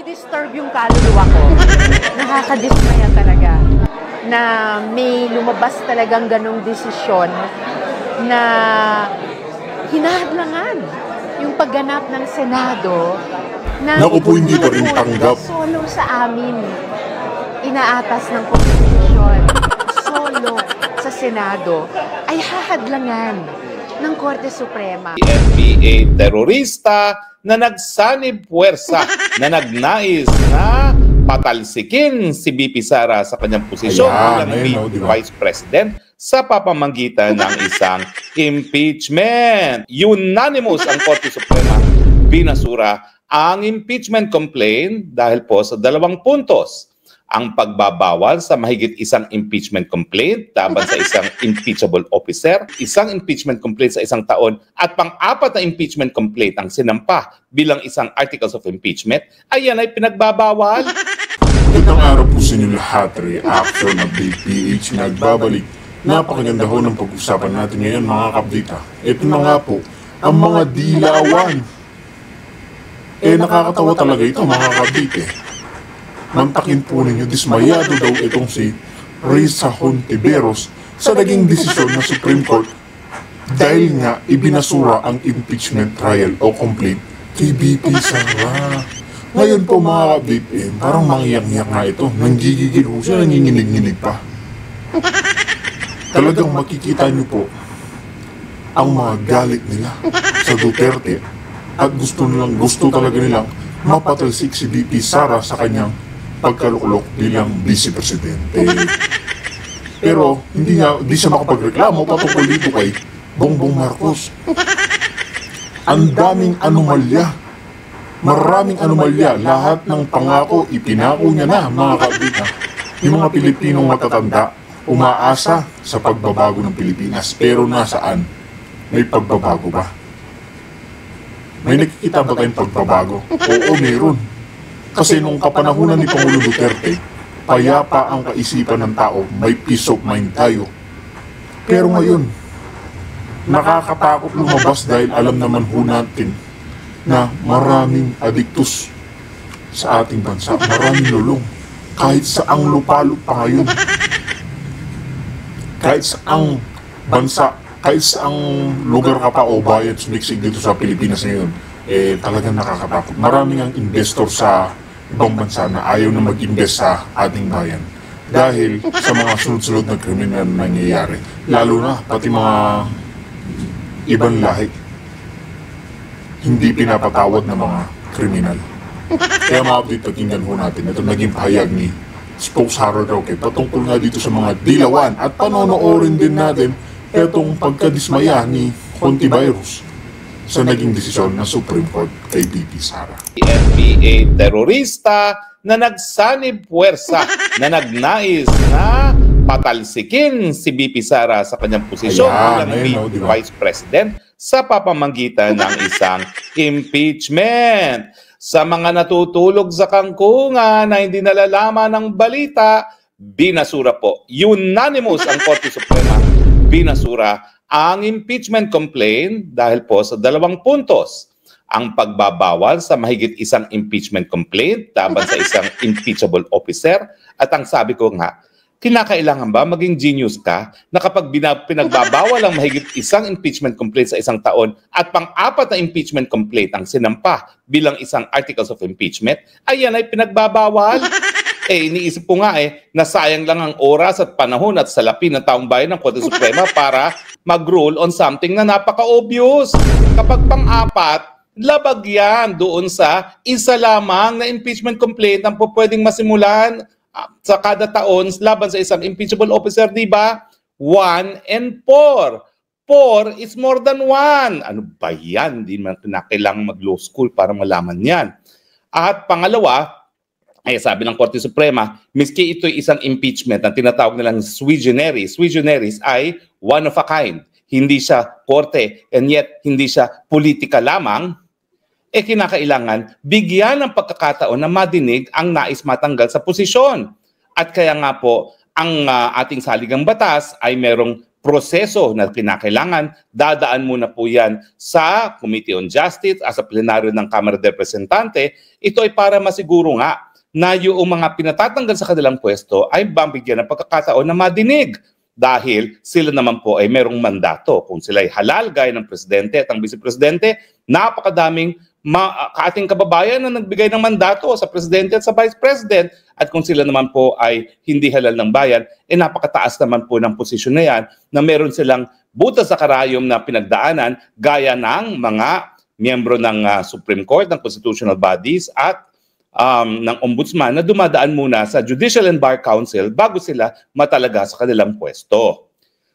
Nagdi-disturb yung kaluluwa ko. Nakakadismaya talaga na may lumabas talagang ganong desisyon na hinahadlangan yung pagganap ng Senado na Naku po, hindi pa rin tanggap. Solo sa amin, inaatas ng konstitusyon, solo sa Senado, ay hahadlangan ng Korte Suprema. NPA terorista na nagsanib puwersa na nagnais na patalsikin si BP Sara sa kanyang posisyon bilang Vice President sa pamamagitan ng isang impeachment. Unanimous ang Korte Suprema. Binasura ang impeachment complaint dahil po sa dalawang puntos. Ang pagbabawal sa mahigit isang impeachment complaint laban sa isang impeachable officer, isang impeachment complaint sa isang taon, at pang-apat na impeachment complaint ang sinampa bilang isang articles of impeachment, ayan ay pinagbabawal. Magandang araw po sa inyo lahat. Reaction ng PH nagbabalik. Napakaganda ho ng pag-usapan natin ngayon mga kapdita. Ito na nga po, ang mga dilawan. Nakakatawa talaga ito mga kapdita. Mantakin po ninyo, dismayado daw itong si Risa Hontiveros sa naging desisyon ng Supreme Court dahil nga ibinasura ang impeachment trial o complaint kay BP Sara. Ngayon po mga kapdita, parang mangyak-ngyak nga ito. Nanggigigil ho siya, nanginginig-nginig pa. Talagang makikita nyo po ang mga galit nila sa Duterte at gusto talaga nilang mapatalsik si BP Sara sa kanyang pagkaluklok bilang Vice Presidente. Pero hindi siya makapagreklamo patungkol dito kay Bongbong Marcos. Ang daming anomalya. Maraming anomalya. Lahat ng pangako ipinako niya na mga kabita. Yung mga Pilipinong matatanda umaasa sa pagbabago ng Pilipinas. Pero nasaan? May pagbabago ba? May nakikita ba tayong pagbabago? Oo, meron. Kasi nung kapanahunan ni Pangulong Duterte, payapa ang kaisipan ng tao, may peace of mind tayo. Pero ngayon, nakakatakot lumabas dahil alam naman ho natin na maraming adiktus sa ating bansa, maraming lulong. Kahit saang lupalop pa ngayon, kahit saang bansa, kahit saang lugar ka pa o bayan sumiksik dito sa Pilipinas ngayon, talagang nakakatakot. Maraming ang investor sa ibang bansa na ayaw na mag-invest sa ating bayan dahil sa mga sunod-sunod na kriminal na nangyayari. Lalo na pati mga ibang lahi hindi pinapatawad ng mga kriminal. Kaya mga update, pakinggan ho natin. Ito naging pahayag ni Spokesaro Roque patungkol nga dito sa mga dilawan at panonoorin din natin itong pagkadismaya ni Hontiveros sa naging desisyon ng Supreme Court kay BP Sara. NPA terorista na nagsanib puwersa na nagnais na patalsikin si BP Sara sa kanyang posisyon bilang Vice President sa pamamagitan ng isang impeachment. Sa mga natutulog sa kangkungan na hindi nalalaman ng balita, binasura po. Unanimous ang Korte Suprema. Binasura ang impeachment complaint dahil po sa dalawang puntos. Ang pagbabawal sa mahigit isang impeachment complaint laban sa isang impeachable officer, at ang sabi ko nga, kinakailangan ba maging genius ka na kapag pinagbabawal ang mahigit isang impeachment complaint sa isang taon at pang-apat na impeachment complaint ang sinampa bilang isang articles of impeachment, ayan ay pinagbabawal? Iniisip ko nga na sayang lang ang oras at panahon at salapi ng taong bayan ng Korte Suprema para mag-rule on something na napaka-obvious. Kapag pang-apat, labag yan doon sa isa lamang na impeachment complaint ang pwedeng masimulan sa kada taon laban sa isang impeachable officer, di ba? 1 and 4. 4 is more than 1. Ano ba yan? Hindi man kailangan mag-law school para malaman yan. At pangalawa, sabi ng Korte Suprema, miski ito'y isang impeachment na tinatawag nilang sui generis. Sui generis ay one of a kind. Hindi siya korte and yet hindi siya politika lamang. Kinakailangan bigyan ng pagkakataon na madinig ang nais matanggal sa posisyon. At kaya nga po, ang ating saligang batas ay merong proseso na kinakailangan, dadaan muna po yan sa Committee on Justice as a plenaryo ng Kamara de Representante. Ito ay para masiguro nga na yung mga pinatatanggal sa kanilang pwesto ay bambigyan ng pagkakataon na madinig dahil sila naman po ay merong mandato. Kung sila ay halal gaya ng presidente at ang vice-presidente, napakadaming ating kababayan na nagbigay ng mandato sa presidente at sa vice president. At kung sila naman po ay hindi halal ng bayan, napakataas naman po ng posisyon na yan na meron silang butas sa karayom na pinagdaanan gaya ng mga miyembro ng Supreme Court, ng constitutional bodies at ng ombudsman na dumadaan muna sa Judicial and Bar Council bago sila matalaga sa kanilang pwesto.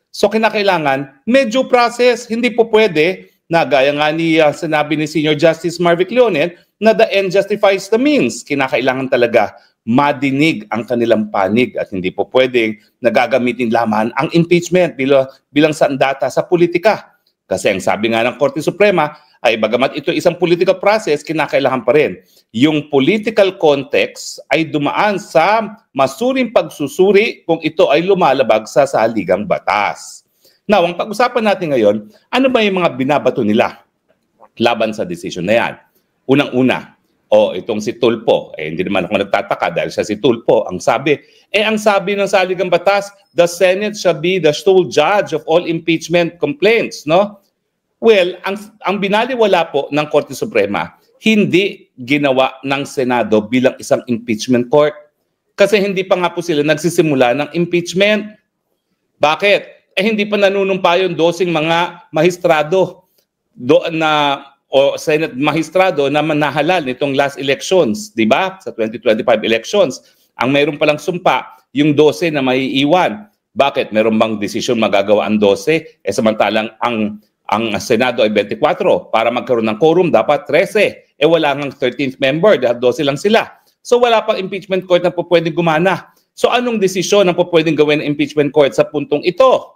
So kinakailangan medyo process, hindi po pwede na gaya nga ni sinabi ni Senior Justice Marvic Leonen na the end justifies the means. Kinakailangan talaga madinig ang kanilang panig at hindi po pwedeng nagagamitin lamang ang impeachment bilang sandata sa politika. Kasi ang sabi nga ng Korte Suprema ay bagamat ito isang political process, kinakailangan pa rin yung political context ay dumaan sa masuring pagsusuri kung ito ay lumalabag sa saligang batas. Now, ang pag-usapan natin ngayon, ano ba yung mga binabato nila laban sa decision na yan? Unang-una, itong si Tulfo, hindi naman ako nagtataka dahil siya si Tulfo, ang sabi ng saligang batas, the Senate shall be the sole judge of all impeachment complaints, no? Well, ang binaliwala po ng Korte Suprema, hindi ginawa ng Senado bilang isang impeachment court. Kasi hindi pa nga po sila nagsisimula ng impeachment. Bakit? Hindi pa nanunumpa yung 12 mga mahistrado Senate mahistrado na manahalal nitong last elections, di ba? Sa 2025 elections. Ang mayroon palang sumpa, yung 12 na maiiwan. Bakit? Meron bang desisyon magagawa ang 12? Samantalang ang Senado ay 24. Para magkaroon ng quorum, dapat 13. Wala ngang 13th member, dahil 12 lang sila. So wala pang impeachment court na po pwedeng gumana. So anong desisyon na po pwedeng gawin ng impeachment court sa puntong ito?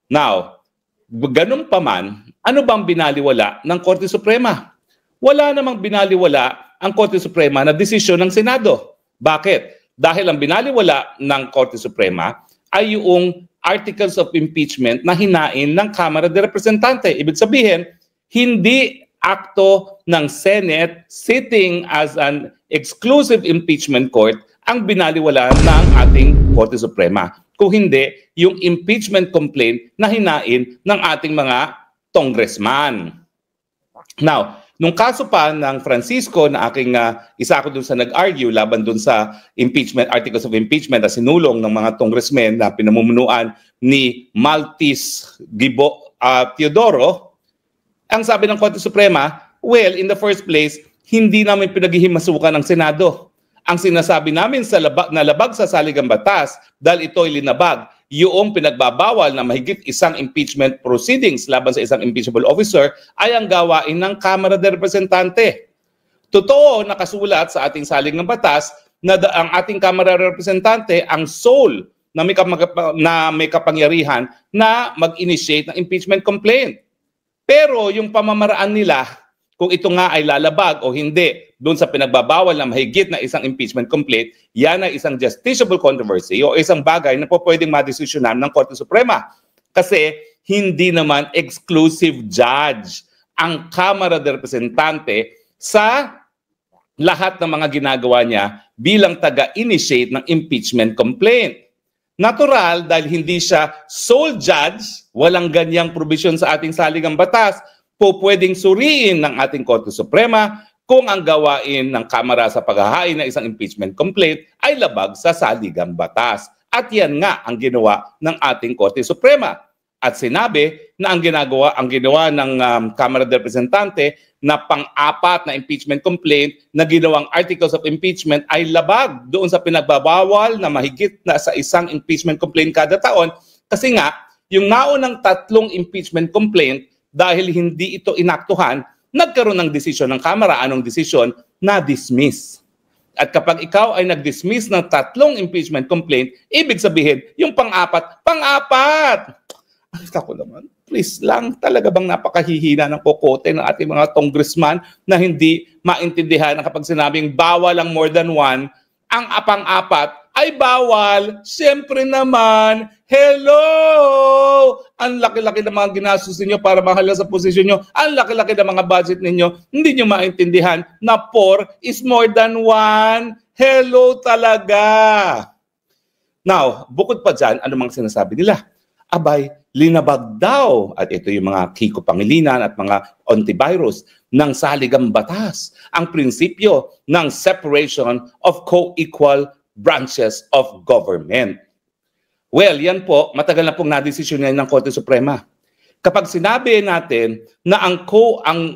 Now, ganun pa man, ano bang binaliwala ng Korte Suprema? Wala namang binaliwala ang Korte Suprema na desisyon ng Senado. Bakit? Dahil ang binaliwala ng Korte Suprema ay yung articles of impeachment na hinain ng Kamara de Representante. Ibig sabihin, hindi akto ng Senate sitting as an exclusive impeachment court ang binaliwala ng ating Korte Suprema. Kung hindi, yung impeachment complaint na hinain ng ating mga congressman. Now, nung kaso pa ng Francisco na aking isa ako dun sa nag-argue laban dun sa impeachment, articles of impeachment na sinulong ng mga congressmen na pinamumunuan ni Maltis Teodoro, ang sabi ng Korte Suprema, well, in the first place, hindi namin pinaghihimasukan ng Senado. Ang sinasabi namin sa labag sa saligang batas, dahil ito ay linabag, yung pinagbabawal na mahigit isang impeachment proceedings laban sa isang impeachable officer ay ang gawain ng Kamara de Representante. Totoo, nakasulat sa ating saligang batas na ang ating Kamara de Representante ang sole na may kapangyarihan na mag-initiate ng impeachment complaint. Pero yung pamamaraan nila, kung ito nga ay lalabag o hindi doon sa pinagbabawal na mahigit na isang impeachment complaint, yan ay isang justiciable controversy o isang bagay na po pwedeng madesisyonan ng Korte Suprema. Kasi hindi naman exclusive judge ang Kamara de Representante sa lahat ng mga ginagawa niya bilang taga-initiate ng impeachment complaint. Natural, dahil hindi siya sole judge, walang ganyang provision sa ating saligang batas, po pwedeng suriin ng ating Korte Suprema kung ang gawain ng Kamara sa paghahain ng isang impeachment complaint ay labag sa saligang batas. At yan nga ang ginawa ng ating Korte Suprema. At sinabi na ang ginawa ng Kamara de Representante na pang-apat na impeachment complaint na ginawang articles of impeachment ay labag doon sa pinagbabawal na mahigit na sa isang impeachment complaint kada taon. Kasi nga, yung naunang 3 impeachment complaint, dahil hindi ito inaktuhan, nagkaroon ng desisyon ng Kamara. Anong desisyon? Na-dismiss. At kapag ikaw ay nag-dismiss ng 3 impeachment complaint, ibig sabihin, yung pang-apat, Ay, ako naman, please lang, talaga bang napakahihina ng kokote ng ating mga congressman na hindi maintindihan na kapag sinabing bawal ang more than one, ang pang-apat ay bawal. Siyempre naman, hello! Ang laki-laki ng mga ginastos ninyo para mahala sa posisyon nyo. Ang laki-laki ng mga budget ninyo. Hindi nyo maintindihan na 4 is more than 1. Hello talaga! Now, bukod pa dyan, ano mga sinasabi nila? Abay, linabag daw, at ito yung mga Kiko Pangilinan at mga antivirus ng saligang batas, ang prinsipyo ng separation of co-equal branches of government. Well, yan po, matagal na pong nadesisyon yan ng Korte Suprema. Kapag sinabi natin na ang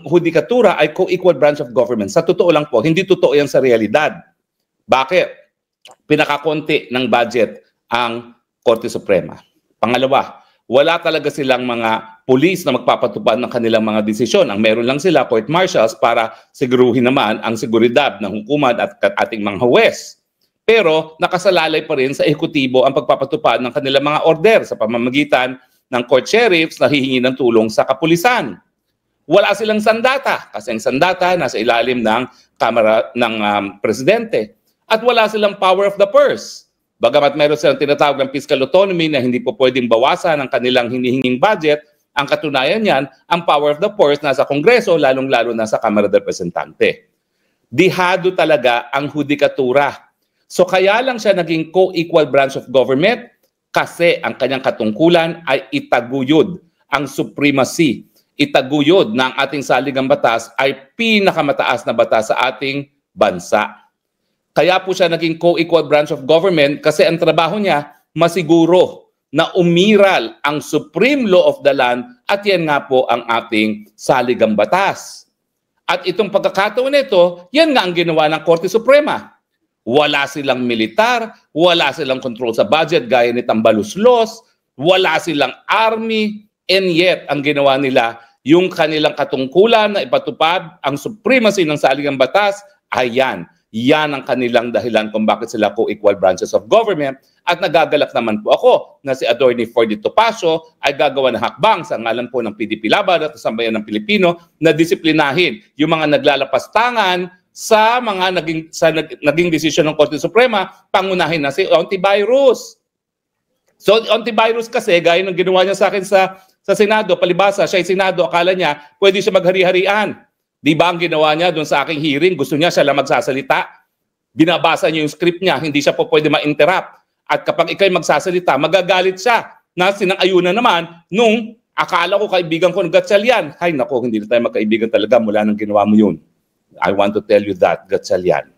hudikatura ay co-equal branch of government, sa totoo lang po, hindi totoo yan sa realidad. Bakit? Pinakakonti ng budget ang Korte Suprema. Pangalawa, wala talaga silang mga pulis na magpapatupad ng kanilang mga desisyon. Ang meron lang sila, court martials, para siguruhin naman ang seguridad ng hukuman at ating mga huwes. Pero nakasalalay pa rin sa ehekutibo ang pagpapatupad ng kanilang mga order sa pamamagitan ng court sheriffs na hihingi ng tulong sa kapulisan. Wala silang sandata kasi ang sandata nasa ilalim ng Kamara ng Presidente. At wala silang power of the purse. Bagamat meron silang tinatawag ng fiscal autonomy na hindi po pwedeng bawasan ang kanilang hinihinging budget, ang katunayan niyan, ang power of the purse nasa Kongreso, lalong-lalo na sa Kamara de Representante. Dihado talaga ang hudikatura. So kaya lang siya naging co-equal branch of government kasi ang kanyang katungkulan ay itaguyod ang supremacy. Itaguyod na ang ating saligang batas ay pinakamataas na batas sa ating bansa. Kaya po siya naging co-equal branch of government kasi ang trabaho niya masiguro na umiral ang supreme law of the land at yan nga po ang ating saligang batas. At itong pagkakataon nito, yan nga ang ginawa ng Korte Suprema. Wala silang militar, wala silang control sa budget gaya ni Tambaluslos, wala silang army, and yet ang ginawa nila, yung kanilang katungkulan na ipatupad ang supremacy ng saligang batas, ayan. Yan ang kanilang dahilan kung bakit sila co-equal branches of government at nagagalak naman po ako na si Atty. Ferdy Topacio ay gagawa ng hakbang sa ngalan po ng PDP Laban at Sambayan ng Pilipino na disiplinahin yung mga naglalapastangan sa mga naging desisyon ng Korte Suprema, pangunahin na si antivirus. So antivirus kasi, gaya ng ginawa niya sa akin sa Senado, palibasa, siya ay Senado, akala niya pwede siya maghari-harian. Di ba ang ginawa niya doon sa aking hearing? Gusto niya siya lang magsasalita. Binabasa niya yung script niya, hindi siya po pwede ma-interrupt. At kapag ikay magsasalita, magagalit siya na sinang-ayunan naman nung akala ko kaibigan ko ng Gatchalian. Ay nako, hindi na tayo magkaibigan talaga mula nang ginawa mo yun. I want to tell you that, Gatchalian.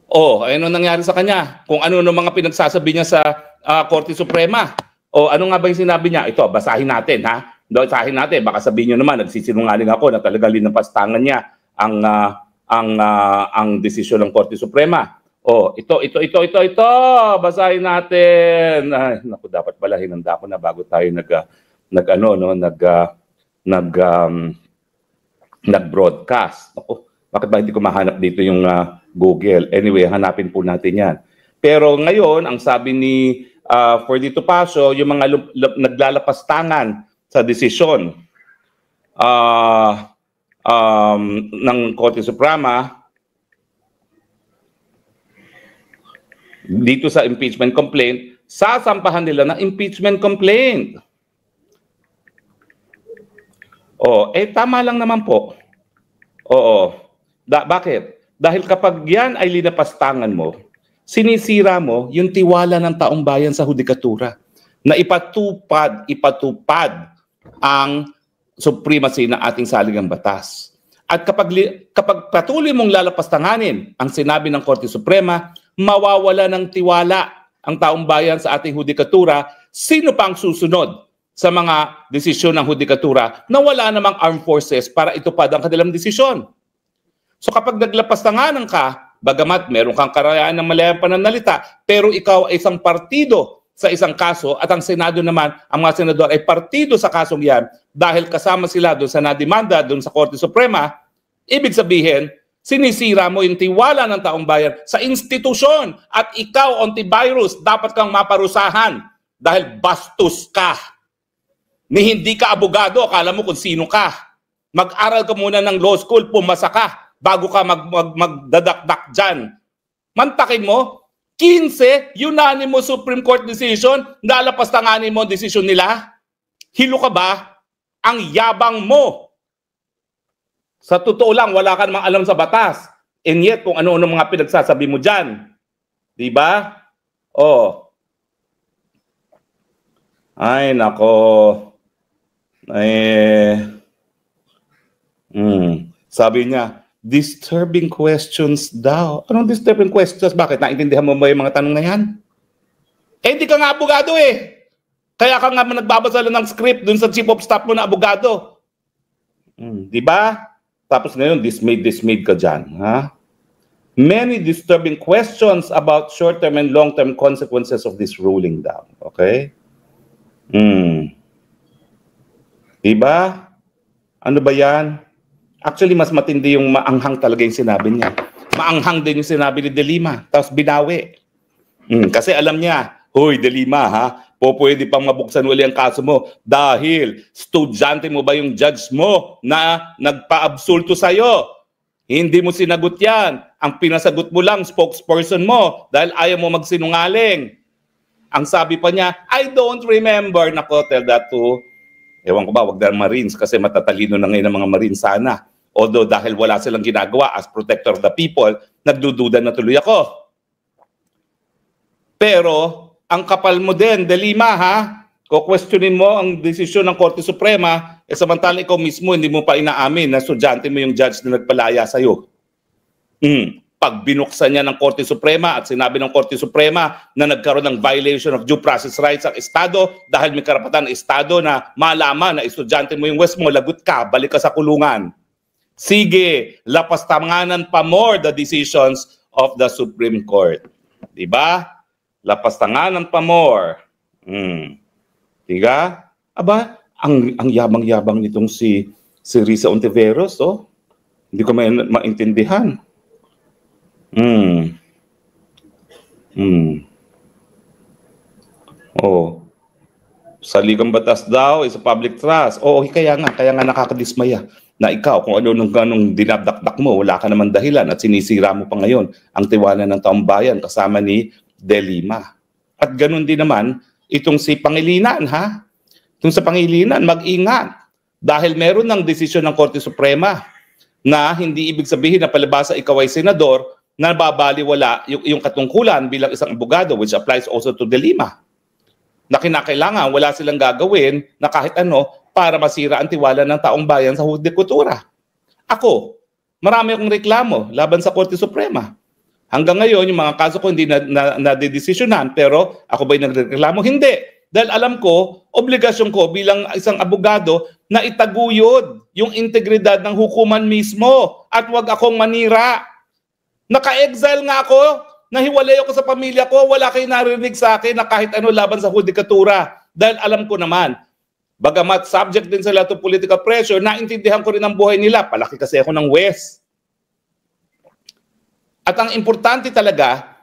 Oh, ano nangyari sa kanya? Kung ano ng mga pinagsasabi niya sa Korte Suprema. O ano nga ba yung sinabi niya? Ito, basahin natin ha. Basahin natin, baka sabihin nyo naman, nagsisinungaling ako na talaga linapastangan niya ang desisyon ng Korte Suprema. Oh, ito. Basahin natin. Ay, naku, dapat pala hinanda ko na bago tayo nag-broadcast. Naku, bakit ba hindi ko mahanap dito yung Google? Anyway, hanapin po natin yan. Pero ngayon, ang sabi ni Ferdy Topacio, yung mga naglalapastangan sa desisyon ng Korte Suprema dito sa impeachment complaint, sasampahan nila ng impeachment complaint. Tama lang naman po. Oo. Bakit? Dahil kapag yan ay linapastangan mo, sinisira mo yung tiwala ng taong bayan sa hudikatura na ipatupad ang supremacy ng ating saligang batas. At kapag patuloy mong lalapastanganin ang sinabi ng Korte Suprema, mawawala ng tiwala ang taong bayan sa ating hudikatura. Sino pang susunod sa mga desisyon ng hudikatura na wala namang armed forces para itupad ang kanilang desisyon? So kapag naglapastanganan ka, bagamat meron kang karayaan ng malayang pananalita, pero ikaw ay isang partido sa isang kaso at ang Senado naman, ang mga senador ay partido sa kasong yan dahil kasama sila doon sa nadimanda doon sa Korte Suprema, ibig sabihin, sinisira mo yung tiwala ng taong bayan sa institusyon at ikaw, antivirus, dapat kang maparusahan dahil bastos ka. Ni hindi ka abogado, akala mo kung sino ka. Mag-aral ka muna ng law school, pumasa ka bago ka magdadakdak dyan. Mantakin mo, 15, unanimous Supreme Court decision, nalapastanganin mo ang desisyon nila? Hilo ka ba? Ang yabang mo. Sa totoo lang, wala ka namang alam sa batas. And yet, kung ano-ano mga pinagsasabi mo dyan. Diba? Oh. Ay, nako. Sabi niya, disturbing questions daw. Anong disturbing questions? Bakit? Naintindihan mo ba yung mga tanong na yan? Eh, hindi ka nga abogado eh. Kaya ka nga nagbabasa lang ng script dun sa chief of staff mo na abogado. Diba? Tapos ngayon, dismayed ka dyan. Ha? Many disturbing questions about short-term and long-term consequences of this ruling daw. Okay? Diba? Ano ba yan? Actually, mas matindi yung maanghang talaga yung sinabi niya. Maanghang din yung sinabi ni De Lima. Tapos binawi. Kasi alam niya, hoy, De Lima, ha? Pwede pang mabuksan uli ang kaso mo dahil estudyante mo ba yung judge mo na nagpa-absulto sa'yo? Hindi mo sinagot yan. Ang pinasagot mo lang, spokesperson mo dahil ayaw mo magsinungaling. Ang sabi pa niya, I don't remember. Nako, tell that to, ewan ko ba, wag na Marines kasi matatalino na ngayon ang mga Marines sana. Although dahil wala silang ginagawa as protector of the people, nagdududa na tuloy ako. Pero, ang kapal mo din, De Lima, ha? Ko-questionin mo ang desisyon ng Korte Suprema, samantalang ikaw mismo hindi mo pa inaamin na estudyante mo yung judge na nagpalaya sa'yo. Pag binuksan niya ng Korte Suprema at sinabi ng Korte Suprema na nagkaroon ng violation of due process rights ang Estado dahil may karapatan ng Estado na malaman na estudyante mo yung West mo, lagot ka, balik ka sa kulungan. Sige, lapastanganan pa more the decisions of the Supreme Court. Diba? Lapastanganan pa more. Diga? Aba, ang yabang-yabang nitong si Risa Ontiveros, oh. Hindi ko maintindihan. Oh. Saligang batas daw is a public trust. Oh, kaya nga nakakadismaya na ikaw kung anong dinadakdak mo, wala ka naman dahilan at sinisira mo pa ngayon ang tiwala ng taong bayan kasama ni De Lima. At ganun din naman itong si Pangilinan, ha? Itong sa Pangilinan, mag-ingat. Dahil meron ng desisyon ng Korte Suprema na hindi ibig sabihin na palibasa ikaw ay senador na babaliwala yung katungkulan bilang isang abogado, which applies also to De Lima. Na kinakailangan, wala silang gagawin na kahit ano para masira ang tiwala ng taong bayan sa hudikatura. Ako, marami akong reklamo laban sa Korte Suprema. Hanggang ngayon, yung mga kaso ko hindi nadedesisyonan, pero ako ba'y nagreklamo? Hindi. Dahil alam ko, obligasyon ko bilang isang abogado na itaguyod yung integridad ng hukuman mismo at wag akong manira. Naka-exile nga ako, nahiwalay ako sa pamilya ko, wala kayong narinig sa akin na kahit ano laban sa hudikatura. Dahil alam ko naman, bagamat subject din sila to political pressure, naintindihan ko rin ang buhay nila. Palaki kasi ako ng West. At ang importante talaga,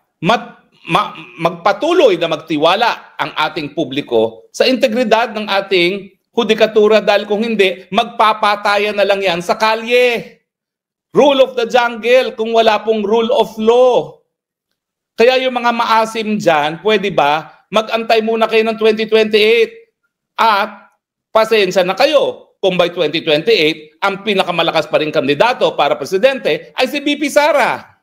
magpatuloy na magtiwala ang ating publiko sa integridad ng ating hudikatura dahil kung hindi, magpapatayan na lang yan sa kalye. Rule of the jungle kung wala pong rule of law. Kaya yung mga maasim dyan, pwede ba, mag-antay muna kayo ng 2028 at pasensya na kayo kung by 2028, ang pinakamalakas pa rin kandidato para presidente ay si BP Sara.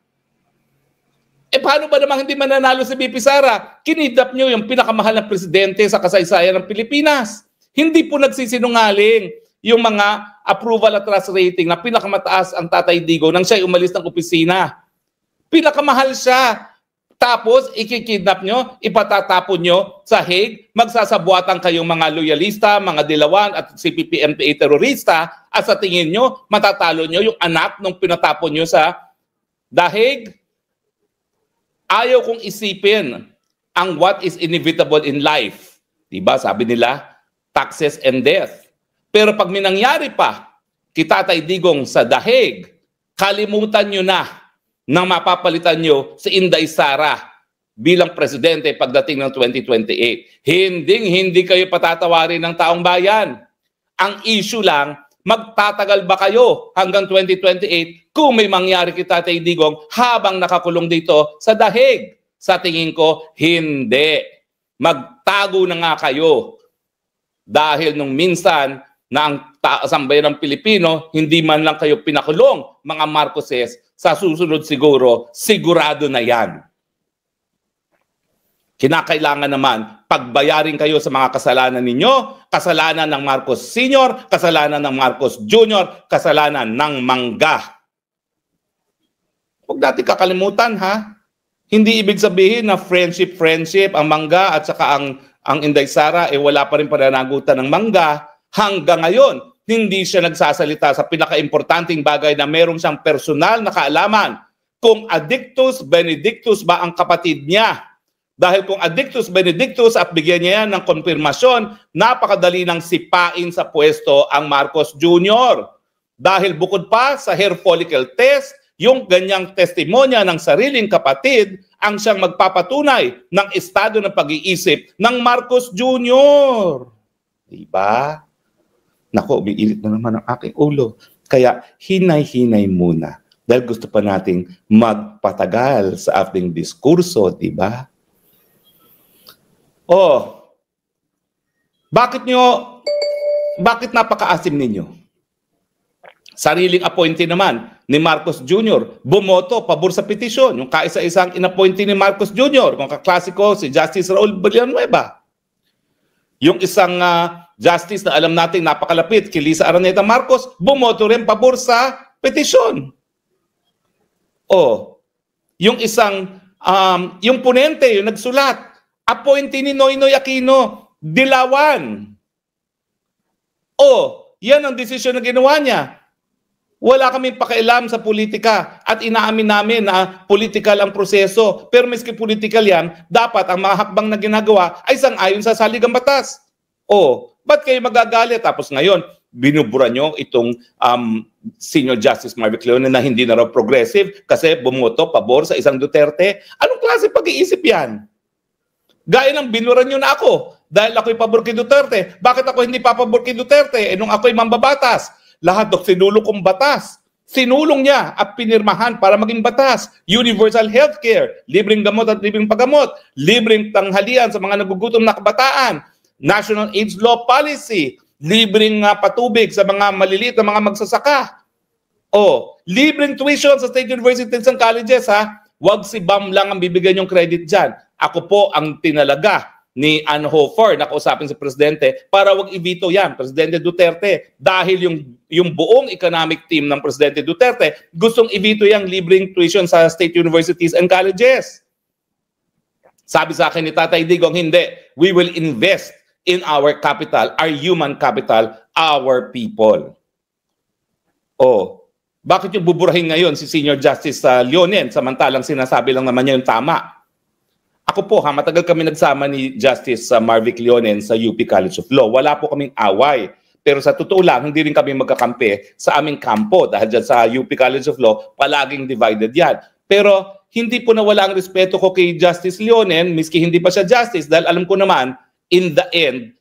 Eh paano ba namang hindi mananalo si BP Sara? Kinidnap nyo yung pinakamahal na presidente sa kasaysayan ng Pilipinas. Hindi po nagsisinungaling yung mga approval at trust rating na pinakamataas ang Tatay Digong nang siya'y umalis ng opisina. Pinakamahal siya. Tapos ikikidnap nyo, ipatatapon nyo sa Hague, magsasabuatan kayong mga loyalista, mga dilawan at CPP-MPA terorista at sa tingin nyo, matatalo nyo yung anak nung pinatapon nyo sa The Hague. Ayaw kong isipin ang what is inevitable in life. Diba? Sabi nila, taxes and death. Pero pag may nangyari pa, Tatay Digong sa The Hague, kalimutan nyo na nang mapapalitan nyo si Inday Sara bilang presidente pagdating ng 2028. Hindi kayo patatawarin ng taong bayan. Ang issue lang, magtatagal ba kayo hanggang 2028 kung may mangyari kay Tatay Digong habang nakakulong dito sa The Hague? Sa tingin ko, hindi. Magtago na nga kayo. Dahil nung minsan na ang sambayan ng Pilipino, hindi man lang kayo pinakulong, mga Marcoses, sa susunod siguro, sigurado na yan. Kinakailangan naman, pagbayarin kayo sa mga kasalanan ninyo, kasalanan ng Marcos Sr., kasalanan ng Marcos Jr., kasalanan ng Mangga. Huwag natin kakalimutan, ha? Hindi ibig sabihin na friendship ang Mangga at saka ang Inday Sara, wala pa rin pananagutan ng Mangga. Hanggang ngayon, hindi siya nagsasalita sa pinaka-importanting bagay na meron siyang personal na kaalaman. Kung Addictus Benedictus ba ang kapatid niya? Dahil kung Addictus Benedictus at bigyan niya yan ng konfirmasyon, napakadali ng sipain sa pwesto ang Marcos Jr. Dahil bukod pa sa hair follicle test, yung ganyang testimonya ng sariling kapatid ang siyang magpapatunay ng estado ng pag-iisip ng Marcos Jr. Diba? Nako, umiinit na naman ang aking ulo. Kaya hinay-hinay muna dahil gusto pa nating magpatagal sa ating diskurso, diba? Oh, bakit napakaasim ninyo? Sariling appointee naman ni Marcos Jr. bumoto pabor sa petisyon. Yung kaisa-isang inappointee ni Marcos Jr. Kung kaklasiko si Justice Raul Villanueva. Yung isang justice na alam natin napakalapit, kay Lisa Araneta Marcos, bumoto rin pabor sa petisyon. Oh, yung isang, yung ponente, yung nagsulat, appointee ni Noynoy Aquino, Dilawan. Oh, yan ang desisyon na ginawa niya. Wala kaming pakialam sa politika at inaamin namin na political ang proseso. Pero miski political yan, dapat ang mga hakbang na ginagawa ay sang-ayon sa saligang batas. Oh, ba't kayo magagalit? Tapos ngayon, binubura nyo itong Senior Justice Marvic Leone na hindi na raw progressive kasi bumoto pabor sa isang Duterte. Anong klase pag-iisip yan? Gaya ng binuran nyo na ako dahil ako'y pabor kay Duterte. Bakit ako hindi papabor kay Duterte? Nung ako'y mambabatas, lahat ng sinulong kong batas, sinulong niya at pinirmahan para maging batas. Universal healthcare, libreng gamot at libreng paggamot, libreng tanghalian sa mga nagugutom na kabataan, National AIDS Law Policy, libreng patubig sa mga maliliit na mga magsasaka. O, libreng tuition sa state universities and colleges, ha? Huwag si BAM lang ang bibigyan yung credit dyan. Ako po ang tinalaga ni Ann Hofer na kausapin sa Presidente para wag i-veto yan, Presidente Duterte. Dahil yung buong economic team ng Presidente Duterte gustong i-veto yung libreng tuition sa state universities and colleges. Sabi sa akin ni Tatay Digong, hindi. We will invest in our capital, our human capital, our people. Oh, bakit yung buburahin ngayon si Senior Justice Leonen samantalang sinasabi lang naman niya yung tama? Ako po, matagal kami nagsama ni Justice Marvic Leonen sa UP College of Law. Wala po kaming away. Pero sa totoo lang, hindi rin kami magkakampi sa aming kampo. Dahil dyan sa UP College of Law, palaging divided yan. Pero hindi po nawala ang respeto ko kay Justice Leonen, miski hindi pa siya justice, dahil alam ko naman, in the end,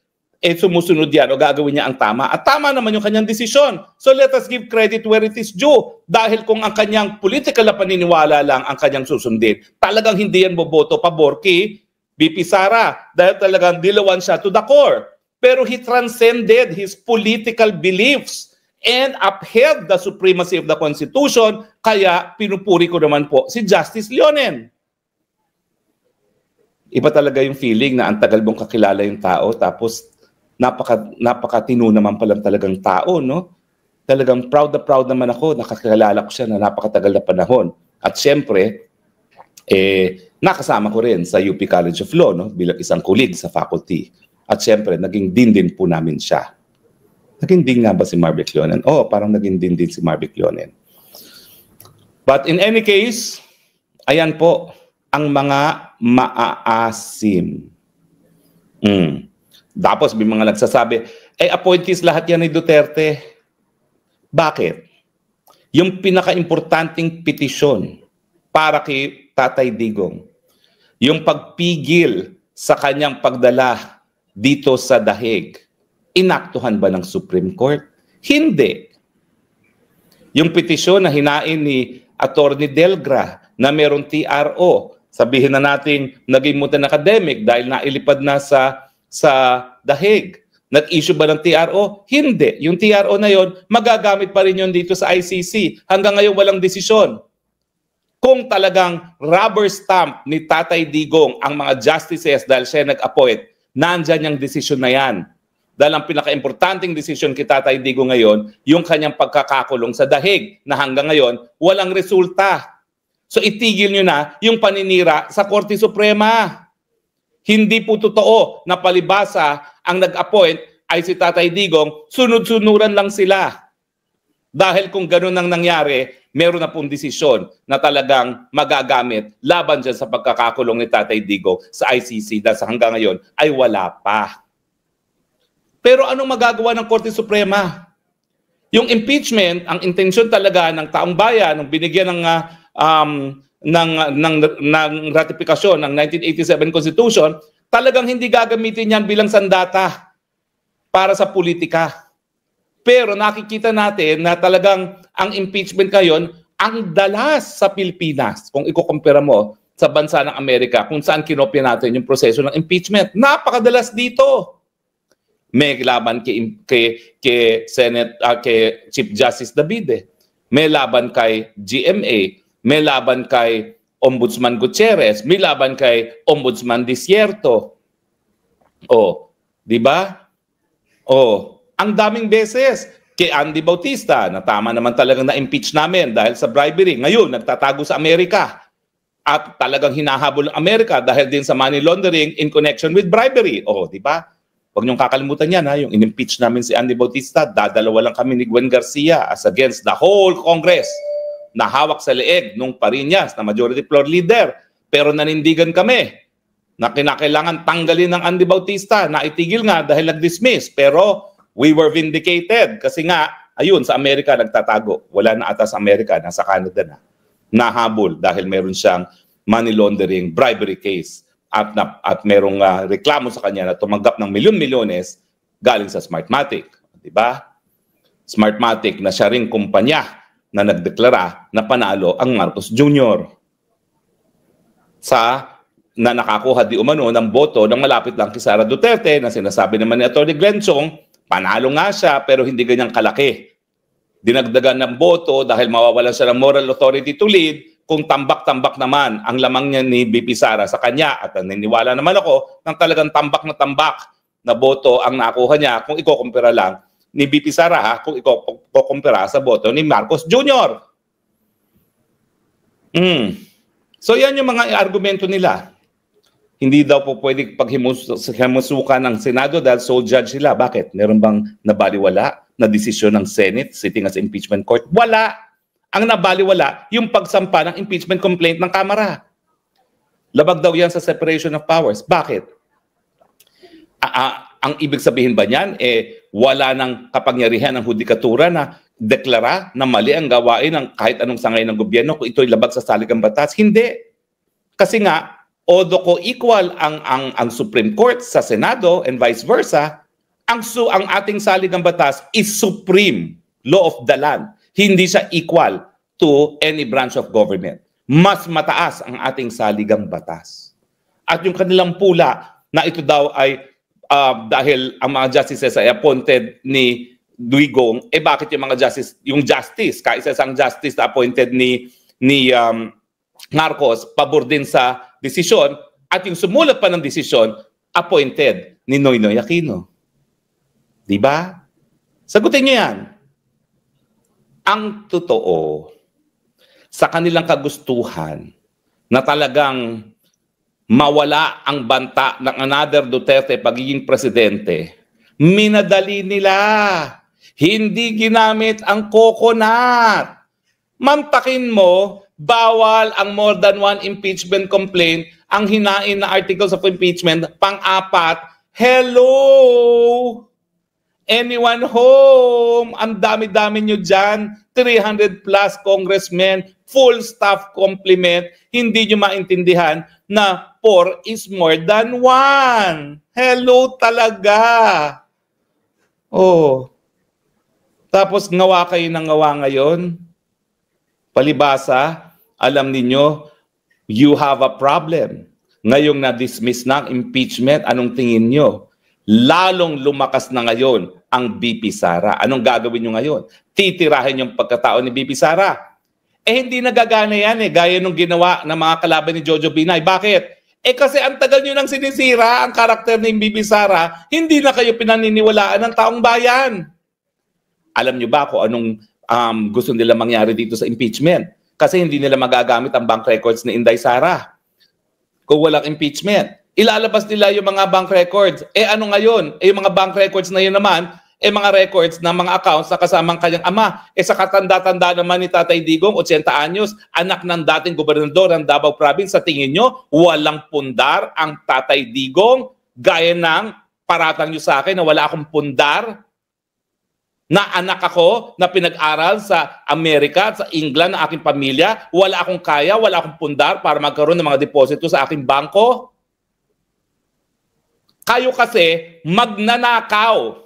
sumusunod yan o gagawin niya ang tama. At tama naman yung kanyang desisyon. So let us give credit where it is due. Dahil kung ang kanyang political na paniniwala lang ang kanyang susundin, talagang hindi yan boboto pabor kay BP Sara. Dahil talagang dilawan siya to the core. Pero he transcended his political beliefs and upheld the supremacy of the Constitution. Kaya pinupuri ko naman po si Justice Leonen. Iba talaga yung feeling na ang tagal mong kakilala yung tao tapos napakatino naman palang talagang tao, no? Talagang proud naman ako, nakakilala ko siya na napakatagal na panahon. At syempre, nakasama ko rin sa UP College of Law, no? Bilang isang colleague sa faculty. At syempre, naging din po namin siya. Naging din nga ba si Marvic Leonen? Oh, parang naging din si Marvic Leonen. But in any case, ayan po, ang mga maaasim. Tapos may mga nagsasabi, appointees lahat yan ni Duterte. Bakit? Yung pinaka-importanting petisyon para kay Tatay Digong, yung pagpigil sa kanyang pagdala dito sa dahig, inaktuhan ba ng Supreme Court? Hindi. Yung petisyon na hinain ni Attorney Delgra na merong TRO Sabihin na natin naging mutan academic dahil nailipad na sa The Hague. Nag-issue ba ng TRO? Hindi. Yung TRO na yon, magagamit pa rin yun dito sa ICC. Hanggang ngayon walang desisyon. Kung talagang rubber stamp ni Tatay Digong ang mga justices dahil siya nag-appoint, nandyan yung desisyon na yan. Dahil ang pinaka-importanting desisyon kay Tatay Digong ngayon, yung kanyang pagkakakulong sa The Hague na hanggang ngayon walang resulta. So itigil nyo na yung paninira sa Korte Suprema. Hindi po totoo na palibasa ang nag-appoint ay si Tatay Digong, sunod-sunuran lang sila. Dahil kung ganun ang nangyari, meron na pong desisyon na talagang magagamit laban dyan sa pagkakakulong ni Tatay Digong sa ICC dahil sa hanggang ngayon ay wala pa. Pero anong magagawa ng Korte Suprema? Yung impeachment, ang intensyon talaga ng taong bayan, nung binigyan ng ratifikasyon ng 1987 Constitution, talagang hindi gagamitin yan bilang sandata para sa politika. Pero nakikita natin na talagang ang impeachment ngayon ang dalas sa Pilipinas. Kung ikukumpara mo sa bansa ng Amerika, kung saan kinopya natin yung proseso ng impeachment. Napakadalas dito. May laban kay Senate, kay Chief Justice David. May laban kay GMA. May laban kay Ombudsman Gutierrez. May laban kay Ombudsman Desierto. Oh, di ba? Oh, ang daming beses kay Andy Bautista na tama naman talagang na-impeach namin dahil sa bribery. Ngayon, nagtatago sa Amerika at talagang hinahabol ng Amerika dahil din sa money laundering in connection with bribery. Oh, di ba? Huwag niyong kakalimutan yan, ha? Yung in-impeach namin si Andy Bautista, dadalawa lang kami ni Gwen Garcia as against the whole Congress na hawak sa leeg nung Pariñas na majority floor leader. Pero nanindigan kami na kinakailangan tanggalin ng Andy Bautista na itigil nga dahil nag-dismiss. Pero we were vindicated kasi nga, ayun, sa Amerika nagtatago. Wala na ata sa Amerika, nasa Canada na. Nahabol dahil meron siyang money laundering, bribery case. At merong reklamo sa kanya na tumanggap ng milyon-milyones galing sa Smartmatic. Diba? Smartmatic na siya ring kumpanya na nagdeklara na panalo ang Marcos Jr. na nakakuha di umano ng boto ng malapit lang kay Sara Duterte na sinasabi naman ni Atty. Glenn Chong, panalo nga siya pero hindi ganyang kalaki. Dinagdagan ng boto dahil mawawalan siya ng moral authority to lead kung tambak-tambak naman ang lamang niya ni BP Sara sa kanya. At naniniwala naman ako ng talagang tambak na boto ang nakuha niya kung ikukumpira lang ni BP Sara, ha? Kung ikukumpira sa boto ni Marcos Jr. So yan yung mga argumento nila. Hindi daw po pwede paghimusukan ng Senado dahil sole judge sila. Bakit? Meron bang nabaliwala na desisyon ng Senate sitting as impeachment court? Wala. Ang nabaliwala, yung pagsampa ng impeachment complaint ng Kamara. Labag daw yan sa separation of powers. Bakit? Ang ibig sabihin ba niyan, wala ng kapangyarihan ng hudikatura na deklara na mali ang gawain ng kahit anong sangay ng gobyerno kung ito'y labag sa saligang batas? Hindi. Kasi nga, although co-equal ang Supreme Court sa Senado and vice versa, ang ating saligang batas is supreme law of the land. Hindi siya equal to any branch of government. Mas mataas ang ating saligang batas. At yung kanilang pula na ito daw ay dahil ang mga justices ay appointed ni Digong, bakit yung mga justice, kaisa-isang justice na appointed ni Marcos, pabor din sa desisyon, at yung sumulat pa ng desisyon, appointed ni Noynoy Aquino. Diba? Sagutin niyo yan. Ang totoo, sa kanilang kagustuhan na talagang mawala ang banta ng another Duterte pagiging presidente, minadali nila. Hindi ginamit ang coconut. Mantakin mo, bawal ang more than one impeachment complaint. Ang hinain na articles of impeachment, pang-apat, hello! Anyone home? Ang dami-dami nyo dyan. 300 plus congressmen, full staff complement. Hindi nyo maintindihan na 4 is more than 1. Hello talaga. Oh. Tapos ngawa kayo ng ngawa ngayon. Palibasa, alam ninyo, You have a problem. Ngayong na-dismiss na ang impeachment, anong tingin nyo? Lalong lumakas na ngayon ang BP Sara. Anong gagawin nyo ngayon? Titirahin yung pagkatao ni BP Sara. Hindi nagagana yan gaya nung ginawa ng mga kalaban ni Jojo Binay. Bakit? Kasi ang tagal nyo nang sinisira ang karakter ni BP Sara, hindi na kayo pinaniniwalaan ng taong bayan. Alam nyo ba kung anong gusto nila mangyari dito sa impeachment? Kasi hindi nila magagamit ang bank records ni Inday Sara. Kung walang impeachment, ilalabas nila yung mga bank records. Ano ngayon? Yung mga bank records na yun naman, mga records ng mga accounts na kasamang kanyang ama. Sa katanda-tanda naman ni Tatay Digong, 80 anyos, anak ng dating gobernador ng Davao Province. Sa tingin nyo, walang pundar ang Tatay Digong? Gaya ng paratang nyo sa akin na wala akong pundar? Na anak ako na pinag-aral sa Amerika at sa England na aking pamilya, wala akong kaya, wala akong pundar para magkaroon ng mga deposito sa aking bangko? Kayo kasi magnanakaw.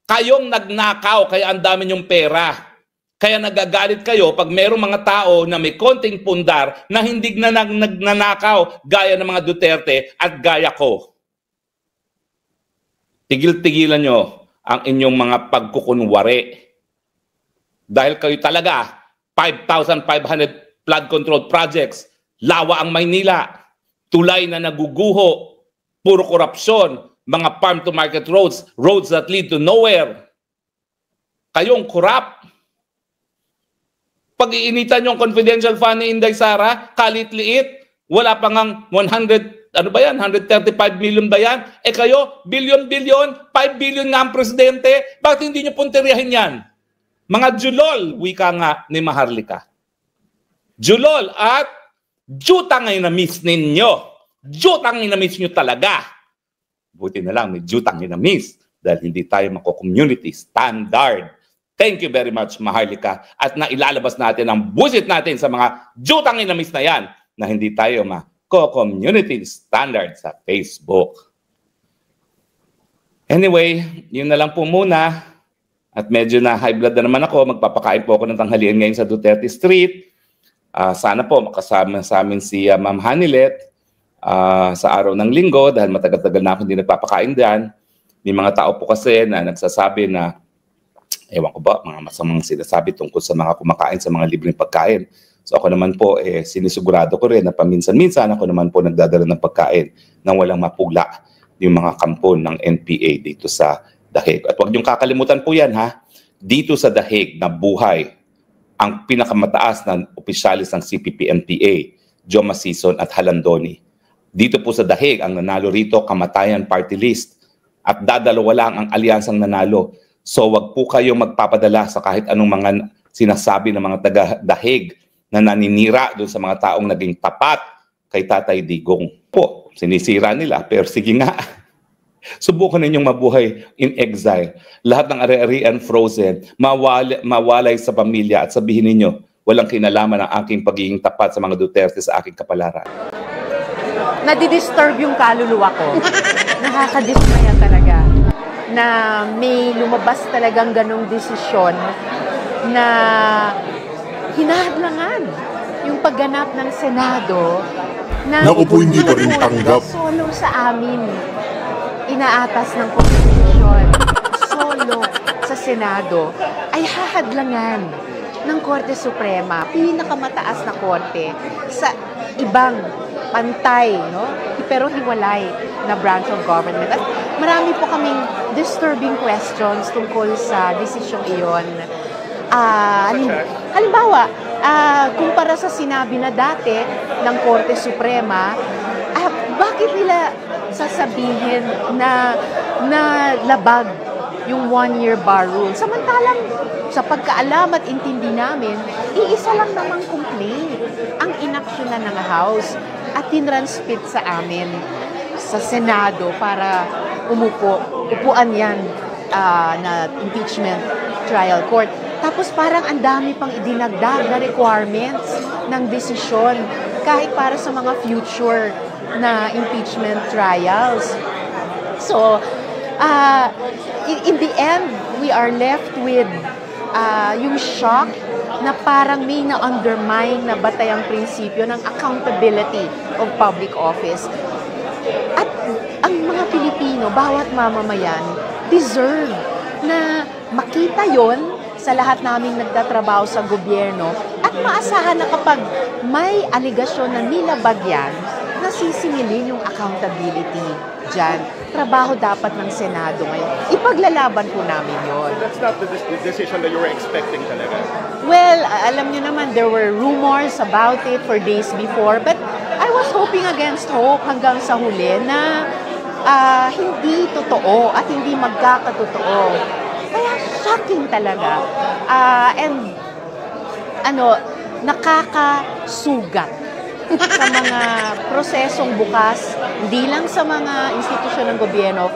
Kayong nagnakaw, kaya ang dami niyong pera. Kaya nagagalit kayo pag mayroong mga tao na may konting pundar na hindi na nagnanakaw gaya ng mga Duterte at gaya ko. Tigil-tigilan nyo ang inyong mga pagkukunwari. Dahil kayo talaga, 5,500 flood control projects, lawa ang Maynila, tulay na naguguho, puro korupsyon, mga farm-to-market roads, roads that lead to nowhere. Kayong korap. Pag-iinitan yung confidential fund ni Inday Sara, kalit-liit, wala pa ngang 135 million ba yan? Kayo, billion-billion, 5 billion nga ang presidente, bakit hindi nyo punteriyahin yan? Mga julol, wika nga ni Maharlika. Julol at jutang ay na-miss ninyo. Jutang ay na-miss nyo talaga. Buti na lang, may jutang ina-miss dahil hindi tayo mako-community standard. Thank you very much, Maharlika. At nailalabas natin ang busit natin sa mga jutang ina-miss na yan na hindi tayo mako-community standard sa Facebook. Anyway, yun na lang po muna. At medyo na high blood na naman ako. Magpapakain po ako ng tanghalian ngayon sa Duterte Street. Sana po makasama sa amin si Ma'am Hanilet sa araw ng linggo dahil matagal-tagal na ako hindi nagpapakain diyan. May mga tao po kasi na nagsasabi na, ewan ko ba, mga masamang sinasabi tungkol sa mga kumakain sa mga libreng pagkain. So ako naman po, sinisigurado ko rin na paminsan-minsan ako naman po nagdadala ng pagkain nang walang mapula yung mga kampo ng NPA dito sa Dahig. At huwag niyong kakalimutan po yan ha, dito sa Dahig na buhay ang pinakamataas na opisyalis ng CPP-NPA, Joma Sison at Halandoni. Dito po sa Dahig, ang nanalo rito, Kamatayan Party List. At dadalawa lang ang alyansang nanalo. So wag po kayong magpapadala sa kahit anong mga sinasabi ng mga taga-Dahig na naninira doon sa mga taong naging tapat kay Tatay Digong. Po, sinisira nila, pero sige nga. Subukan ninyong mabuhay in exile. Lahat ng ari-arian frozen, mawalay sa pamilya at sabihin ninyo, walang kinalaman ang aking pagiging tapat sa mga Duterte sa aking kapalaran. Nadidisturb yung kaluluwa ko. Nakakadismaya talaga na may lumabas talagang ganong desisyon na hinahadlangan yung pagganap ng Senado na Naku po, hindi pa rin tanggap. Solo sa amin, inaatas ng konstitusyon, solo sa Senado, ay hahadlangan ng Korte Suprema, pinakamataas na korte sa ibang pantay, no? Pero hiwalay na branch of government. At marami po kaming disturbing questions tungkol sa desisyong iyon. Halimbawa, kumpara sa sinabi na dati ng Korte Suprema, bakit nila sasabihin na labag yung one-year bar rule? Samantalang sa pagkaalam at intindi namin, iisa lang namang complaint ang inaksyonan ng House at tinranspit sa amin sa Senado para upuan yan na impeachment trial court. Tapos parang ang dami pang idinagdag na requirements ng desisyon kahit para sa mga future na impeachment trials. So, in the end, we are left with yung shock na parang may na-undermine na batayang prinsipyo ng accountability of public office. At ang mga Pilipino, bawat mamamayan, deserve na makita yon sa lahat naming nagtatrabaho sa gobyerno at maasahan na kapag may aligasyon na nilabag yan, nasisingilin yung accountability dyan. Trabaho dapat ng Senado ngayon. Ipaglalaban po namin yon. So that's not the decision that you were expecting talaga? Well, alam niyo naman, there were rumors about it for days before, but I was hoping against hope hanggang sa huli na hindi totoo at hindi magkakatotoo. Kaya shocking talaga. And nakakasugat sa mga prosesong bukas, hindi lang sa mga institusyon ng gobyerno,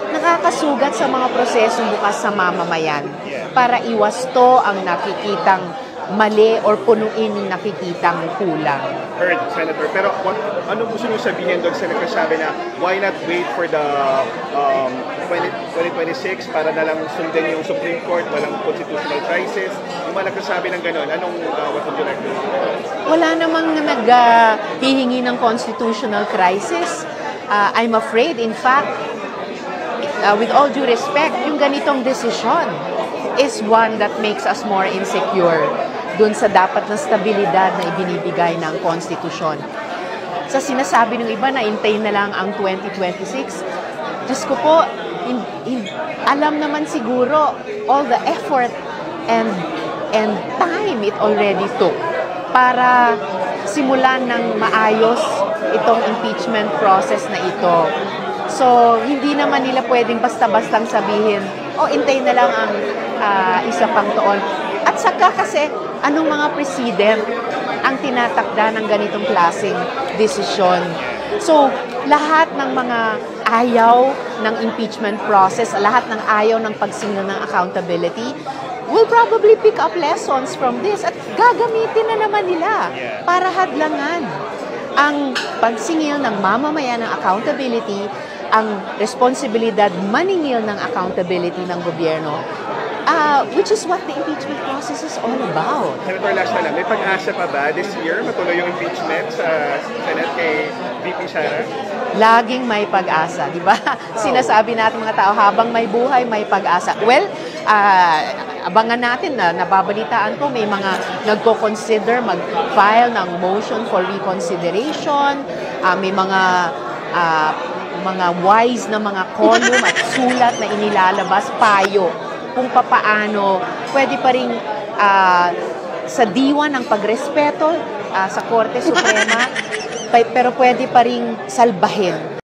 nakakasugat sa mga prosesong bukas sa mamamayan para iwasto ang nakikitang mali or punuin yung nakikitang kulang. Heard, Senator. Pero ano gusto niyo sabihin doon sa nagsasabi na why not wait for the 2026 para na lang sundin yung Supreme Court, walang constitutional crisis? Yung mga nagsasabi ng gano'n, what would you like to do? Wala namang naghihingi ng constitutional crisis. I'm afraid, in fact, with all due respect, yung ganitong desisyon is one that makes us more insecure dun sa dapat na stabilidad na ibinibigay ng konstitusyon. Sa sinasabi ng iba na intayin na lang ang 2026, Diyos ko po, alam naman siguro all the effort and time it already took para simulan ng maayos itong impeachment process na ito. So, hindi naman nila pwedeng basta-bastang sabihin, intayin na lang ang isa pang taon. At saka kasi, anong mga president ang tinatakda ng ganitong klaseng desisyon? So, lahat ng mga ayaw ng impeachment process, lahat ng ayaw ng pagsingil ng accountability, will probably pick up lessons from this at gagamitin na naman nila para hadlangan ang pagsingil ng mamamayan ng accountability, ang responsibilidad maningil ng accountability ng gobyerno, which is what the impeachment process is all about. Senator, last na lang, may pag-asa pa ba this year matuloy yung impeachment sa Senate kay VP Sara? Laging may pag-asa, di ba? Sinasabi natin mga tao, habang may buhay, may pag-asa. Well, abangan natin na nababalitaan ko, may mga nagko-consider mag-file ng motion for reconsideration, may mga wise na mga column at sulat na inilalabas, payo kung papaano pwede pa rin sa diwa ng pagrespeto sa Korte Suprema, pero pwede pa rin salbahin